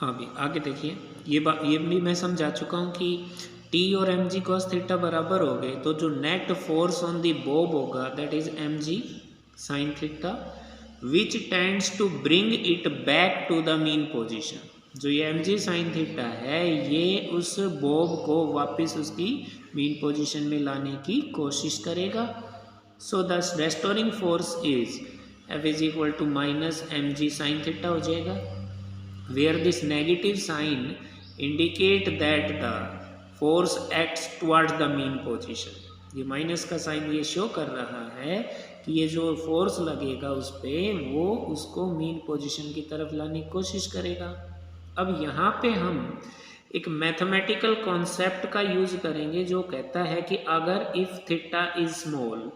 हाँ भी आगे देखिए, ये भी मैं समझा चुका हूँ कि टी और एम जी कॉस थीटा बराबर हो गए तो जो net force on the bob होगा that is M G sine theta which tends to bring it back to the mean position. जो ये एम जी साइन थीटा है ये उस बॉब को वापस उसकी मीन पोजीशन में लाने की कोशिश करेगा। So the restoring force is F is equal to minus M G sine theta हो जाएगा, where this negative sign indicate that the force acts towards the mean position। ये माइनस का साइन ये शो कर रहा है कि ये जो फोर्स लगेगा उस पर वो उसको मीन पोजीशन की तरफ लाने की कोशिश करेगा। अब यहाँ पे हम एक मैथमेटिकल कॉन्सेप्ट का यूज करेंगे जो कहता है कि अगर if theta is small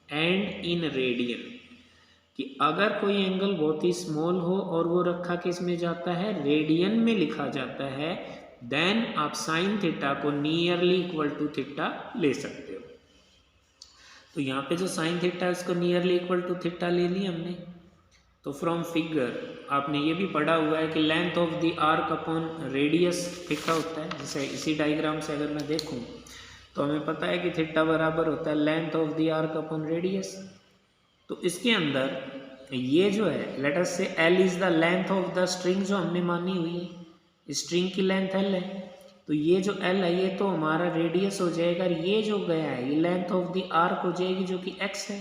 and in radian, कि अगर कोई एंगल बहुत ही स्मॉल हो और वो रखा किस में जाता है, रेडियन में लिखा जाता है, देन आप साइन थीटा को नियरली इक्वल टू थीटा ले सकते हो। तो यहाँ पे जो साइन थीटा है उसको नियरली इक्वल टू थीटा ले लिया हमने। तो फ्रॉम फिगर आपने ये भी पढ़ा हुआ है कि length of the arc upon radius theta होता है। जैसे इसी डायग्राम से अगर मैं देखूँ तो हमें पता है कि थीटा बराबर होता है length of the arc upon radius. तो इसके अंदर ये जो है लेट अस से L is the length of the string जो हमने मानी हुई है, स्ट्रिंग की लेंथ एल है, तो ये जो एल है ये तो हमारा रेडियस हो जाएगा, ये जो गया है ये लेंथ ऑफ द आर्क हो जाएगी जो कि एक्स है।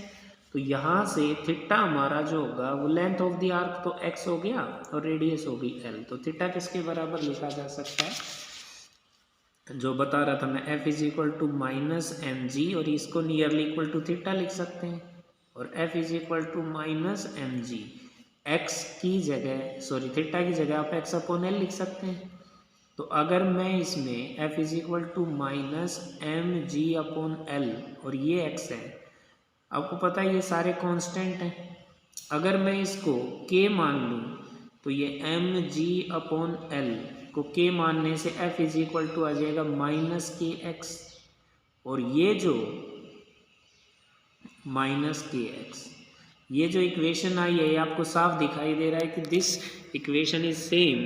तो यहाँ से थीटा हमारा जो होगा वो लेंथ ऑफ द आर्क तो एक्स हो गया और रेडियस हो गई एल। तो थीटा किसके बराबर लिखा जा सकता है, जो बता रहा था मैं, F is equal to minus M G, और इसको नियरली इक्वल टू थीटा लिख सकते हैं, और f is equal to minus M G, X की जगह सॉरी थीटा की जगह आप x अपॉन एल लिख सकते हैं। तो अगर मैं इसमें f is equal to minus M G upon L, और ये x है, आपको पता है ये सारे कांस्टेंट हैं, अगर मैं इसको k मान लूँ तो ये एम जी अपॉन एल को k मानने से f इज इक्वल टू आ जाएगा माइनस के एक्स, और ये जो माइनस के एक्स, ये जो इक्वेशन आई है ये आपको साफ दिखाई दे रहा है कि this equation is same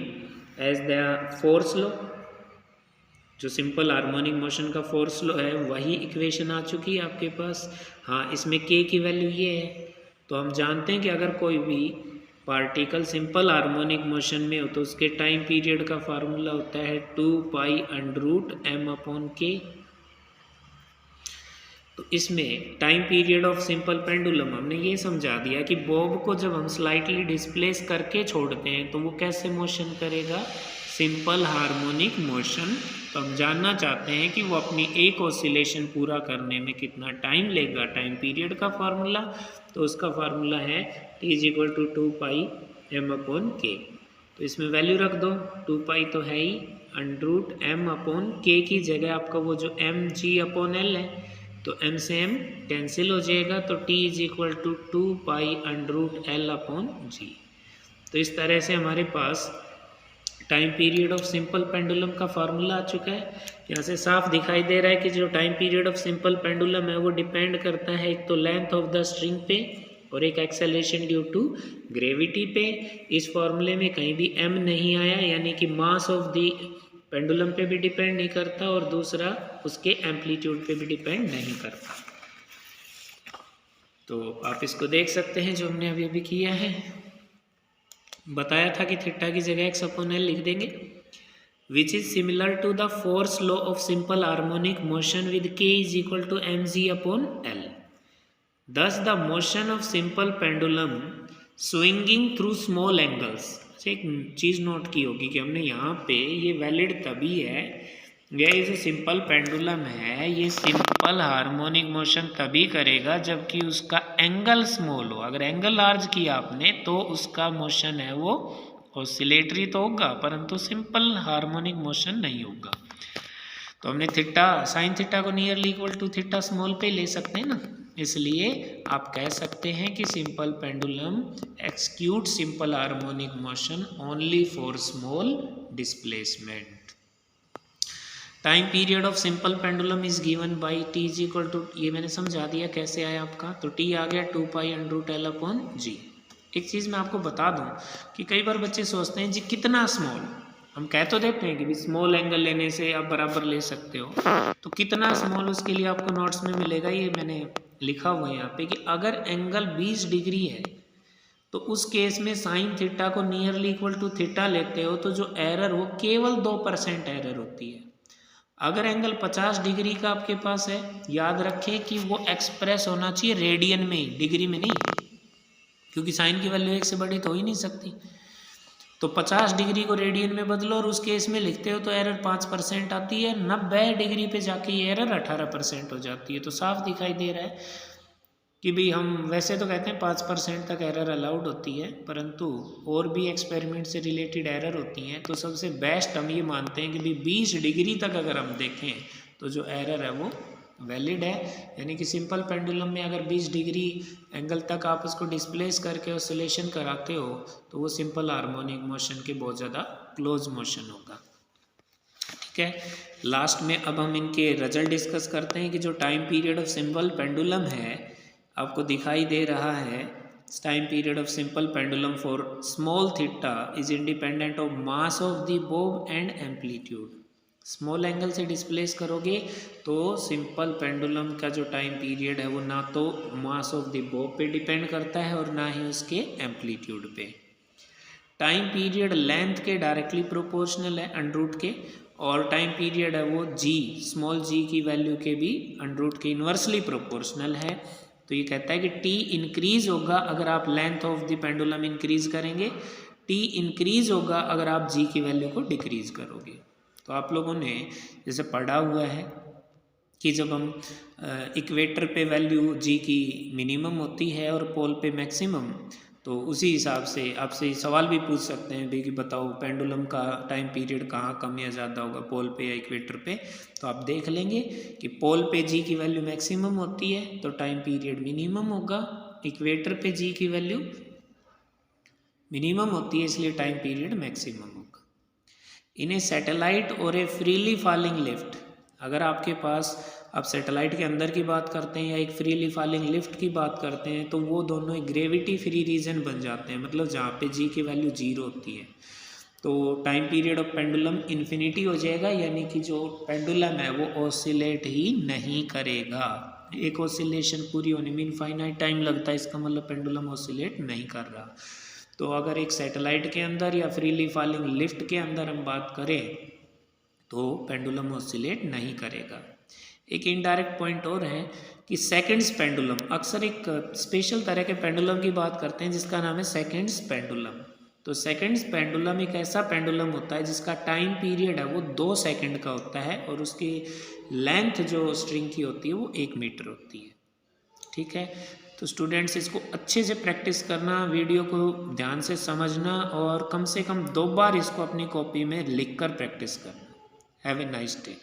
as the force law. जो सिंपल हार्मोनिक मोशन का फोर्स लॉ है वही इक्वेशन आ चुकी है आपके पास। हाँ, इसमें के की वैल्यू ये है, तो हम जानते हैं कि अगर कोई भी पार्टिकल सिंपल हार्मोनिक मोशन में हो तो उसके टाइम पीरियड का फार्मूला होता है 2π√m/k। तो इसमें time period of simple pendulum हमने ये समझा दिया कि बॉब को जब हम स्लाइटली डिस्प्लेस करके छोड़ते हैं तो वो कैसे मोशन करेगा, सिंपल हार्मोनिक मोशन। तो हम जानना चाहते हैं कि वो अपनी एक ऑसिलेशन पूरा करने में कितना टाइम लेगा, टाइम पीरियड का फार्मूला, तो उसका फार्मूला है t is equal to 2πm/k। तो इसमें वैल्यू रख दो, 2π तो है ही, √m/k की जगह आपका वो जो mg/l है, तो m से m कैंसिल हो जाएगा, तो t is equal to 2π√L/g। तो इस तरह से हमारे पास time period of simple pendulum का फार्मूला आ चुका है। यहाँ से साफ दिखाई दे रहा है कि जो time period of simple pendulum है वो डिपेंड करता है एक तो लेंथ ऑफ द स्ट्रिंग पे और एक एक्सेलरेशन ड्यू टू ग्रेविटी पे। इस फॉर्मूले में कहीं भी m नहीं आया, यानी कि मास ऑफ द पेंडुलम पे भी डिपेंड नहीं करता और दूसरा उसके एम्पलीट्यूड पे भी डिपेंड नहीं करता। तो आप इसको देख सकते हैं जो हमने अभी अभी किया है, बताया था कि थीटा की जगह x/L लिख देंगे, which is similar to the force law of simple harmonic motion with k is equal to mg/L। Thus the motion of simple pendulum swinging through small angles। एक चीज़ नोट की होगी कि हमने यहाँ पे ये वैलिड तभी है, ये जो सिंपल पेंडुलम है ये सिंपल हार्मोनिक मोशन तभी करेगा जबकि उसका एंगल स्मॉल हो। अगर एंगल लार्ज किया आपने तो उसका मोशन है वो ऑसिलेटरी तो होगा परंतु सिंपल हार्मोनिक मोशन नहीं होगा। तो हमने थीटा साइन थीटा को nearly equal to theta small पे ले सकते हैं ना, इसलिए आप कह सकते हैं कि simple pendulum execute simple harmonic motion only for small displacement. Time period of simple pendulum is given by t is equal to, ये मैंने समझा दिया कैसे आया आपका, तो t आ गया 2π√L/g। एक चीज़ मैं आपको बता दूं कि कई बार बच्चे सोचते हैं जी कितना स्मॉल, हम कह तो देते हैं कि भी स्मॉल एंगल लेने से आप बराबर ले सकते हो, तो कितना स्मॉल उसके लिए आपको नोट्स में मिलेगा, ये मैंने लिखा हुआ है यहाँ पे कि अगर एंगल 20 डिग्री है तो उस केस में साइन थीटा को नियरली इक्वल टू थीटा लेते हो तो जो एरर हो केवल 2% एरर होती है। अगर एंगल 50 डिग्री का आपके पास है, याद रखें कि वो एक्सप्रेस होना चाहिए रेडियन में ही, डिग्री में नहीं, क्योंकि साइन की वैल्यू 1 से बड़ी तो हो ही नहीं सकती। तो 50 डिग्री को रेडियन में बदलो और उस केस में लिखते हो तो एरर 5% आती है। 90 डिग्री पे जाके ये एरर 18% हो जाती है। तो साफ दिखाई दे रहा है कि भाई हम वैसे तो कहते हैं 5% तक एरर अलाउड होती है, परंतु और भी एक्सपेरिमेंट से रिलेटेड एरर होती हैं। तो सबसे बेस्ट हम ये मानते हैं कि भाई 20 डिग्री तक अगर हम देखें तो जो एरर है वो वैलिड है। यानी कि सिंपल पेंडुलम में अगर 20 डिग्री एंगल तक आप उसको डिस्प्लेस करके ऑसिलेशन कराते हो तो वो सिंपल हार्मोनिक मोशन के बहुत ज़्यादा क्लोज मोशन होगा। ठीक है, लास्ट में अब हम इनके रिजल्ट डिस्कस करते हैं कि जो time period of simple pendulum है आपको दिखाई दे रहा है। Time period of simple pendulum for small theta is independent of mass of the Bob and amplitude. Small angle से डिस्प्लेस करोगे तो सिंपल पेंडुलम का जो टाइम पीरियड है वो ना तो मास ऑफ द बोब पे डिपेंड करता है और ना ही उसके एम्पलीट्यूड पे। टाइम पीरियड लेंथ के डायरेक्टली प्रोपोर्शनल है अंडरूट के, और टाइम पीरियड है वो जी, स्मॉल जी की वैल्यू के भी अंडरूट के इन्वर्सली प्रोपोर्शनल है। तो ये कहता है कि टी इंक्रीज होगा अगर आप length of the pendulum increase करेंगे, टी इंक्रीज होगा अगर आप जी की वैल्यू को डिक्रीज करोगे। तो आप लोगों ने जैसे पढ़ा हुआ है कि जब हम इक्वेटर पे वैल्यू जी की मिनिमम होती है और पोल पे मैक्सिमम, तो उसी हिसाब से आपसे सवाल भी पूछ सकते हैं भाई कि बताओ पेंडुलम का टाइम पीरियड कहाँ कम या ज़्यादा होगा, पोल पे या इक्वेटर पे। तो आप देख लेंगे कि पोल पे जी की वैल्यू मैक्सिमम होती है तो टाइम पीरियड मिनिमम होगा, इक्वेटर पे जी की वैल्यू मिनिमम होती है इसलिए टाइम पीरियड मैक्सिमम होगा। इन ए सैटेलाइट और ए फ्रीली फॉलिंग लिफ्ट, अगर आपके पास आप सैटेलाइट के अंदर की बात करते हैं या एक फ्रीली फॉलिंग लिफ्ट की बात करते हैं तो वो दोनों एक ग्रेविटी फ्री रीजन बन जाते हैं, मतलब जहाँ पे जी की वैल्यू 0 होती है तो time period of pendulum infinity हो जाएगा, यानी कि जो पेंडुलम है वो ऑसिलेट ही नहीं करेगा। एक ऑसिलेशन पूरी होने में इनफाइनाइट टाइम लगता है, इसका मतलब पेंडुलम ऑसिलेट नहीं कर रहा। तो अगर एक सैटेलाइट के अंदर या फ्रीली फॉलिंग लिफ्ट के अंदर हम बात करें तो पेंडुलम ऑसिलेट नहीं करेगा। एक इनडायरेक्ट पॉइंट और है कि सेकंड्स पेंडुलम, अक्सर एक स्पेशल तरह के पेंडुलम की बात करते हैं जिसका नाम है सेकंड्स पेंडुलम। तो सेकंड्स पेंडुलम एक ऐसा पेंडुलम होता है जिसका टाइम पीरियड है वो 2 सेकंड का होता है और उसकी लेंथ जो स्ट्रिंग की होती है वो 1 मीटर होती है। ठीक है, तो स्टूडेंट्स इसको अच्छे से प्रैक्टिस करना, वीडियो को ध्यान से समझना और कम से कम 2 बार इसको अपनी कॉपी में लिख कर प्रैक्टिस करना। Have a nice day.